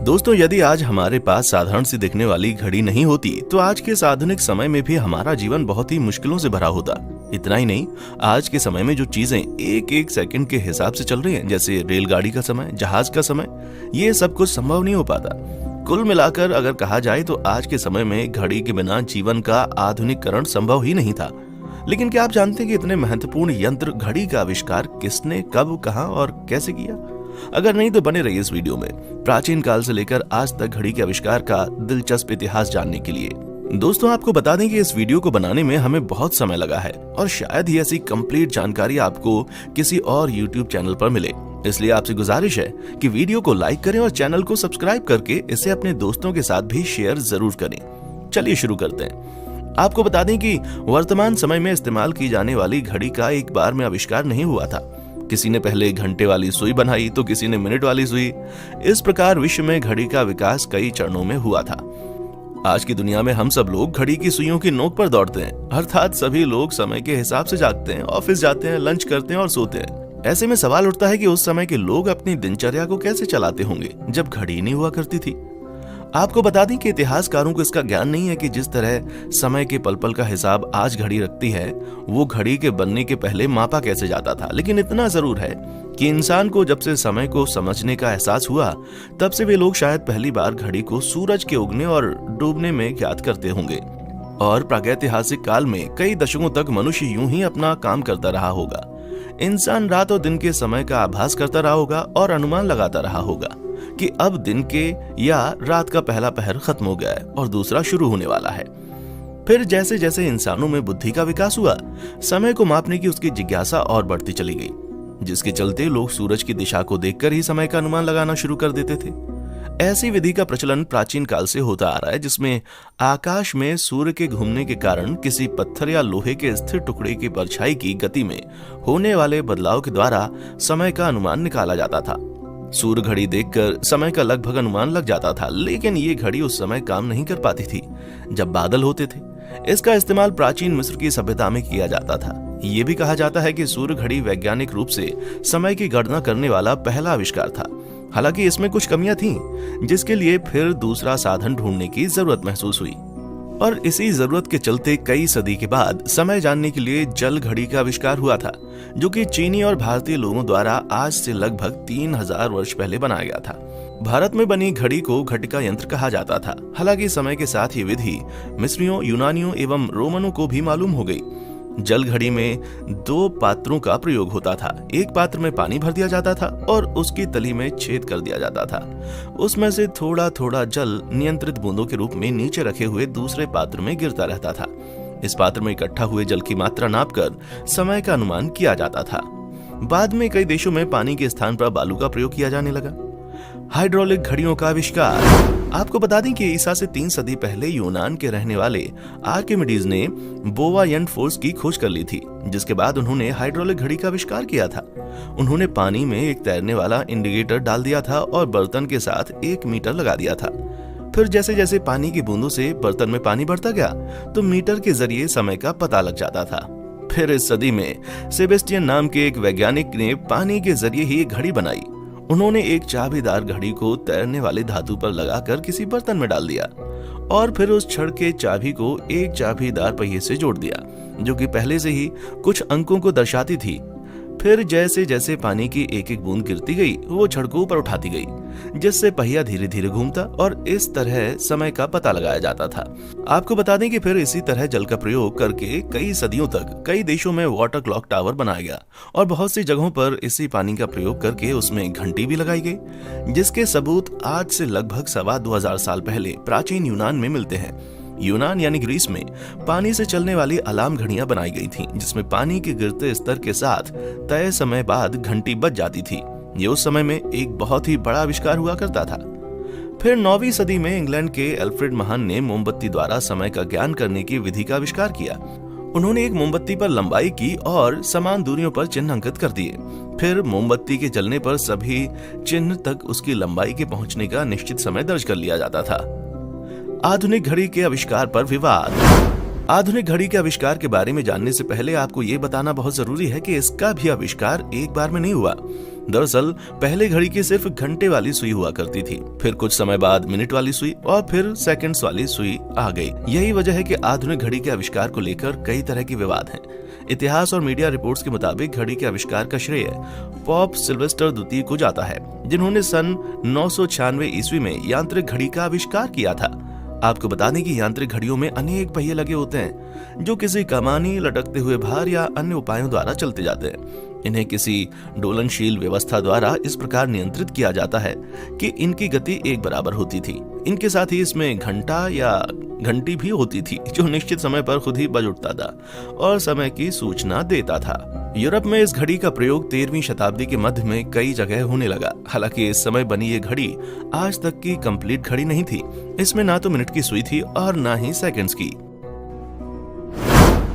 दोस्तों, यदि आज हमारे पास साधारण सी दिखने वाली घड़ी नहीं होती तो आज के इस आधुनिक समय में भी हमारा जीवन बहुत ही मुश्किलों से भरा होता। इतना ही नहीं, आज के समय में जो चीजें एक एक सेकंड के हिसाब से चल रही हैं, जैसे रेलगाड़ी का समय, जहाज का समय, ये सब कुछ संभव नहीं हो पाता। कुल मिलाकर अगर कहा जाए तो आज के समय में घड़ी के बिना जीवन का आधुनिकरण संभव ही नहीं था। लेकिन क्या आप जानते हैं कि इतने महत्वपूर्ण यंत्र घड़ी का आविष्कार किसने, कब, कहां और कैसे किया? अगर नहीं तो बने रहिए इस वीडियो में प्राचीन काल से लेकर आज तक घड़ी के आविष्कार का दिलचस्प इतिहास जानने के लिए। दोस्तों, आपको बता दें कि इस वीडियो को बनाने में हमें बहुत समय लगा है और शायद ही ऐसी कंप्लीट जानकारी आपको किसी और YouTube चैनल पर मिले। इसलिए आपसे गुजारिश है कि वीडियो को लाइक करें और चैनल को सब्सक्राइब करके इसे अपने दोस्तों के साथ भी शेयर जरूर करें। चलिए शुरू करते हैं। आपको बता दें कि वर्तमान समय में इस्तेमाल की जाने वाली घड़ी का एक बार में आविष्कार नहीं हुआ था। किसी ने पहले घंटे वाली सुई बनाई तो किसी ने मिनट वाली सुई। इस प्रकार विश्व में घड़ी का विकास कई चरणों में हुआ था। आज की दुनिया में हम सब लोग घड़ी की सुइयों की नोक पर दौड़ते हैं, अर्थात सभी लोग समय के हिसाब से जागते हैं, ऑफिस जाते हैं, लंच करते हैं और सोते हैं। ऐसे में सवाल उठता है कि उस समय के लोग अपनी दिनचर्या को कैसे चलाते होंगे जब घड़ी नहीं हुआ करती थी। आपको बता दें कि इतिहासकारों को इसका ज्ञान नहीं है कि जिस तरह समय के पल पल का हिसाब आज घड़ी रखती है, वो घड़ी के बनने के पहले मापा कैसे जाता था। लेकिन इतना जरूर है कि इंसान को जब से समय को समझने का एहसास हुआ, तब से वे लोग शायद पहली बार घड़ी को सूरज के उगने और डूबने में ज्ञात करते होंगे। और प्रागैतिहासिक काल में कई दशकों तक मनुष्य यूं ही अपना काम करता रहा होगा। इंसान रात और दिन के समय का आभास करता रहा होगा और अनुमान लगाता रहा होगा कि अब दिन के या रात का पहला पहर खत्म हो गया है और दूसरा शुरू होने वाला है। फिर जैसे जैसे इंसानों में बुद्धि का विकास हुआ, समय को मापने की उसकी जिज्ञासा और बढ़ती चली गई, जिसके चलते लोग सूरज की दिशा को देखकर ही समय का अनुमान लगाना शुरू कर देते थे। ऐसी विधि का प्रचलन प्राचीन काल से होता आ रहा है, जिसमें आकाश में सूर्य के घूमने के कारण किसी पत्थर या लोहे के स्थिर टुकड़े की परछाई की गति में होने वाले बदलाव के द्वारा समय का अनुमान निकाला जाता था। सूर्य घड़ी देखकर समय का लगभग अनुमान लग जाता था, लेकिन ये घड़ी उस समय काम नहीं कर पाती थी जब बादल होते थे। इसका इस्तेमाल प्राचीन मिस्र की सभ्यता में किया जाता था। ये भी कहा जाता है कि सूर्य घड़ी वैज्ञानिक रूप से समय की गणना करने वाला पहला आविष्कार था। हालांकि इसमें कुछ कमियां थीं, जिसके लिए फिर दूसरा साधन ढूंढने की जरूरत महसूस हुई। और इसी जरूरत के चलते कई सदी के बाद समय जानने के लिए जल घड़ी का आविष्कार हुआ था, जो कि चीनी और भारतीय लोगों द्वारा आज से लगभग 3000 वर्ष पहले बनाया गया था। भारत में बनी घड़ी को घटिका यंत्र कहा जाता था। हालांकि समय के साथ ये विधि मिस्रियों, यूनानियों एवं रोमनों को भी मालूम हो गई। जल घड़ी में 2 पात्रों का प्रयोग होता था। एक पात्र में पानी भर दिया जाता था और उसकी तली में छेद कर दिया जाता था। उसमें से थोड़ा थोड़ा जल नियंत्रित बूंदों के रूप में नीचे रखे हुए दूसरे पात्र में गिरता रहता था। इस पात्र में इकट्ठा हुए जल की मात्रा नापकर समय का अनुमान किया जाता था। बाद में कई देशों में पानी के स्थान पर बालू का प्रयोग किया जाने लगा। हाइड्रोलिक घड़ियों का आविष्कार। आपको बता दें कि ईसा से 3 सदी पहले यूनान के रहने वाले आर्किमिडीज ने बोवायंट फोर्स की खोज कर ली थी, जिसके बाद उन्होंने हाइड्रोलिक घड़ी का आविष्कार किया था। उन्होंने पानी में एक तैरने वाला इंडिकेटर डाल दिया था और बर्तन के साथ 1 मीटर लगा दिया था। फिर जैसे जैसे पानी की बूंदों से बर्तन में पानी बढ़ता गया, तो मीटर के जरिए समय का पता लग जाता था। फिर इस सदी में सेबेस्टियन नाम के एक वैज्ञानिक ने पानी के जरिए ही एक घड़ी बनाई। उन्होंने एक चाबीदार घड़ी को तैरने वाले धातु पर लगाकर किसी बर्तन में डाल दिया और फिर उस छड़ के चाबी को एक चाबीदार पहिए से जोड़ दिया, जो कि पहले से ही कुछ अंकों को दर्शाती थी। फिर जैसे जैसे पानी की एक एक बूंद गिरती गई, वो छड़ को ऊपर उठाती गई, जिससे पहिया धीरे धीरे घूमता और इस तरह समय का पता लगाया जाता था। आपको बता दें कि फिर इसी तरह जल का प्रयोग करके कई सदियों तक कई देशों में वाटर क्लॉक टावर बनाया गया और बहुत सी जगहों पर इसी पानी का प्रयोग करके उसमें घंटी भी लगाई गई, जिसके सबूत आज से लगभग 2500 साल पहले प्राचीन यूनान में मिलते हैं। यूनान यानी ग्रीस में पानी से चलने वाली अलार्म घड़ियां बनाई गई थीं, जिसमें पानी के गिरते स्तर के साथ तय समय बाद घंटी बज जाती थी। ये उस समय में एक बहुत ही बड़ा आविष्कार हुआ करता था। फिर 9वीं सदी में इंग्लैंड के अल्फ्रेड महान ने मोमबत्ती द्वारा समय का ज्ञान करने की विधि का आविष्कार किया। उन्होंने एक मोमबत्ती पर लंबाई की और समान दूरियों पर चिन्ह अंकित कर दिए। फिर मोमबत्ती के जलने पर सभी चिन्ह तक उसकी लंबाई के पहुंचने का निश्चित समय दर्ज कर लिया जाता था। आधुनिक घड़ी के आविष्कार पर विवाद। आधुनिक घड़ी के आविष्कार के बारे में जानने से पहले आपको ये बताना बहुत जरूरी है कि इसका भी आविष्कार एक बार में नहीं हुआ। दरअसल पहले घड़ी की सिर्फ घंटे वाली सुई हुआ करती थी, फिर कुछ समय बाद मिनट वाली सुई और फिर सेकंड्स वाली सुई आ गई। यही वजह है कि आधुनिक घड़ी के आविष्कार को लेकर कई तरह के विवाद हैं। इतिहास और मीडिया रिपोर्ट्स के मुताबिक घड़ी के आविष्कार का श्रेय पोप सिल्वेस्टर द्वितीय को जाता है, जिन्होंने सन 996 ईस्वी में यांत्रिक घड़ी का आविष्कार किया था। आपको बता दें कि यांत्रिक घड़ियों में अनेक पहिए लगे होते हैं जो किसी कमानी, लटकते हुए भार या अन्य उपायों द्वारा चलते जाते हैं। इन्हें किसी डोलनशील व्यवस्था द्वारा इस प्रकार नियंत्रित किया जाता है कि इनकी गति एक बराबर होती थी। इनके साथ ही इसमें घंटा या घंटी भी होती थी जो निश्चित समय पर खुद ही बज उठता था और समय की सूचना देता था। यूरोप में इस घड़ी का प्रयोग 13वीं शताब्दी के मध्य में कई जगह होने लगा। हालांकि इस समय बनी ये घड़ी आज तक की कंप्लीट घड़ी नहीं थी। इसमें ना तो मिनट की सुई थी और ना ही सेकंड्स की।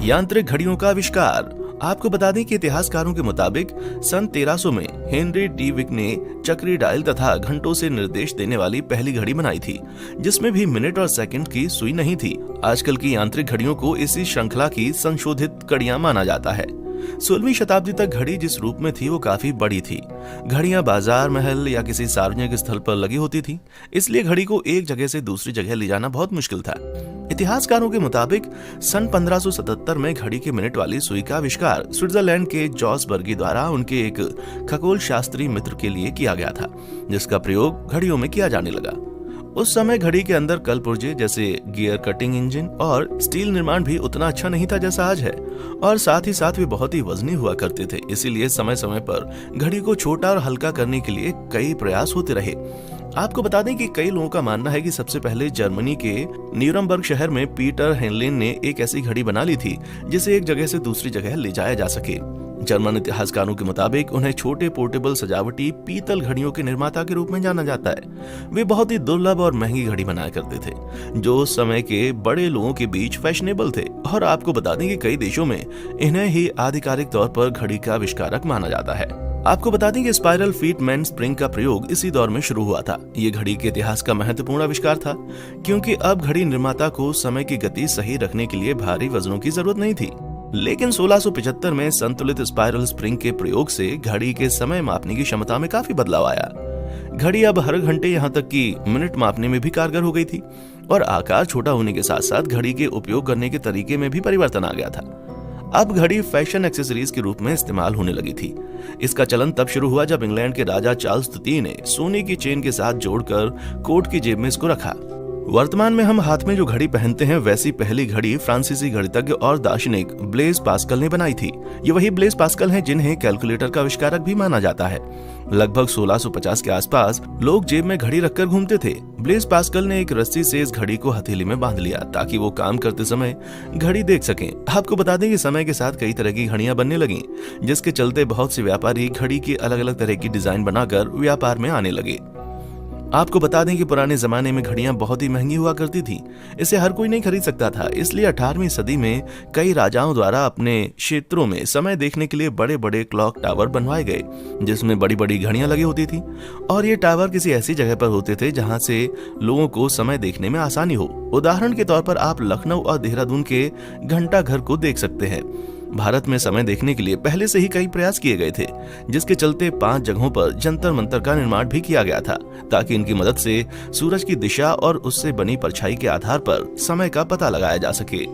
यांत्रिक घड़ियों का आविष्कार। आपको बता दें कि इतिहासकारों के मुताबिक सन 1300 में हेनरी डी विक ने चक्री डायल तथा घंटों से निर्देश देने वाली पहली घड़ी बनाई थी, जिसमें भी मिनट और सेकंड की सुई नहीं थी। आजकल की यांत्रिक घड़ियों को इसी श्रृंखला की संशोधित कड़ियां माना जाता है। 16वीं शताब्दी तक घड़ी जिस रूप में थी वो काफी बड़ी थी। घड़ियां बाजार, महल या किसी सार्वजनिक स्थल पर लगी होती थी, इसलिए घड़ी को एक जगह से दूसरी जगह ले जाना बहुत मुश्किल था। इतिहासकारों के मुताबिक सन 1577 में घड़ी के मिनट वाली सुई का आविष्कार स्विट्जरलैंड के जॉस बर्गी द्वारा उनके एक खगोल शास्त्री मित्र के लिए किया गया था, जिसका प्रयोग घड़ियों में किया जाने लगा। उस समय घड़ी के अंदर कल पुर्जे जैसे गियर कटिंग इंजन और स्टील निर्माण भी उतना अच्छा नहीं था जैसा आज है, और साथ ही साथ वे बहुत ही वजनी हुआ करते थे। इसीलिए समय समय पर घड़ी को छोटा और हल्का करने के लिए कई प्रयास होते रहे। आपको बता दें कि कई लोगों का मानना है कि सबसे पहले जर्मनी के न्यूरमबर्ग शहर में पीटर हेनलिन ने एक ऐसी घड़ी बना ली थी जिसे एक जगह से दूसरी जगह ले जाया जा सके। जर्मन इतिहासकारों के मुताबिक उन्हें छोटे पोर्टेबल सजावटी पीतल घड़ियों के निर्माता के रूप में जाना जाता है। वे बहुत ही दुर्लभ और महंगी घड़ी बनाया करते थे जो उस समय के बड़े लोगों के बीच फैशनेबल थे, और आपको बता दें कि कई देशों में इन्हें ही आधिकारिक तौर पर घड़ी का आविष्कारक माना जाता है। आपको बता दें कि स्पाइरल फीट मैन स्प्रिंग का प्रयोग इसी दौर में शुरू हुआ था। ये घड़ी के इतिहास का महत्वपूर्ण आविष्कार था, क्योंकि अब घड़ी निर्माता को समय की गति सही रखने के लिए भारी वजनों की जरूरत नहीं थी। लेकिन 1675 में संतुलित स्पाइरल स्प्रिंग के प्रयोग से घड़ी के समय मापने की क्षमता में काफी बदलाव आया। घड़ी अब हर घंटे यहाँ तक कि मिनट मापने में भी कारगर हो गई थी, और आकार छोटा होने के साथ साथ घड़ी के उपयोग करने के तरीके में भी परिवर्तन आ गया था। अब घड़ी फैशन एक्सेसरीज के रूप में इस्तेमाल होने लगी थी। इसका चलन तब शुरू हुआ जब इंग्लैंड के राजा चार्ल्स द्वितीय ने सोने की चेन के साथ जोड़कर कोट की जेब में इसको रखा। वर्तमान में हम हाथ में जो घड़ी पहनते हैं वैसी पहली घड़ी फ्रांसीसी गणितज्ञ और दार्शनिक ब्लेज पास्कल ने बनाई थी। ये वही ब्लेज पास्कल हैं जिन्हें कैलकुलेटर का आविष्कारक भी माना जाता है। लगभग 1650 के आसपास लोग जेब में घड़ी रखकर घूमते थे। ब्लेज पास्कल ने एक रस्सी से इस घड़ी को हथेली में बांध लिया ताकि वो काम करते समय घड़ी देख सकें। आपको बता दें कि समय के साथ कई तरह की घड़ियां बनने लगी, जिसके चलते बहुत से व्यापारी घड़ी की अलग अलग तरह की डिजाइन बनाकर व्यापार में आने लगे। आपको बता दें कि पुराने जमाने में घड़ियां बहुत ही महंगी हुआ करती थी, इसे हर कोई नहीं खरीद सकता था। इसलिए 18वीं सदी में कई राजाओं द्वारा अपने क्षेत्रों में समय देखने के लिए बड़े बड़े क्लॉक टावर बनवाए गए, जिसमें बड़ी बड़ी घड़ियां लगी होती थी, और ये टावर किसी ऐसी जगह पर होते थे जहां से लोगों को समय देखने में आसानी हो। उदाहरण के तौर पर आप लखनऊ और देहरादून के घंटा घर को देख सकते हैं। भारत में समय देखने के लिए पहले से ही कई प्रयास किए गए थे, जिसके चलते 5 जगहों पर जंतर मंतर का निर्माण भी किया गया था, ताकि इनकी मदद से सूरज की दिशा और उससे बनी परछाई के आधार पर समय का पता लगाया जा सके।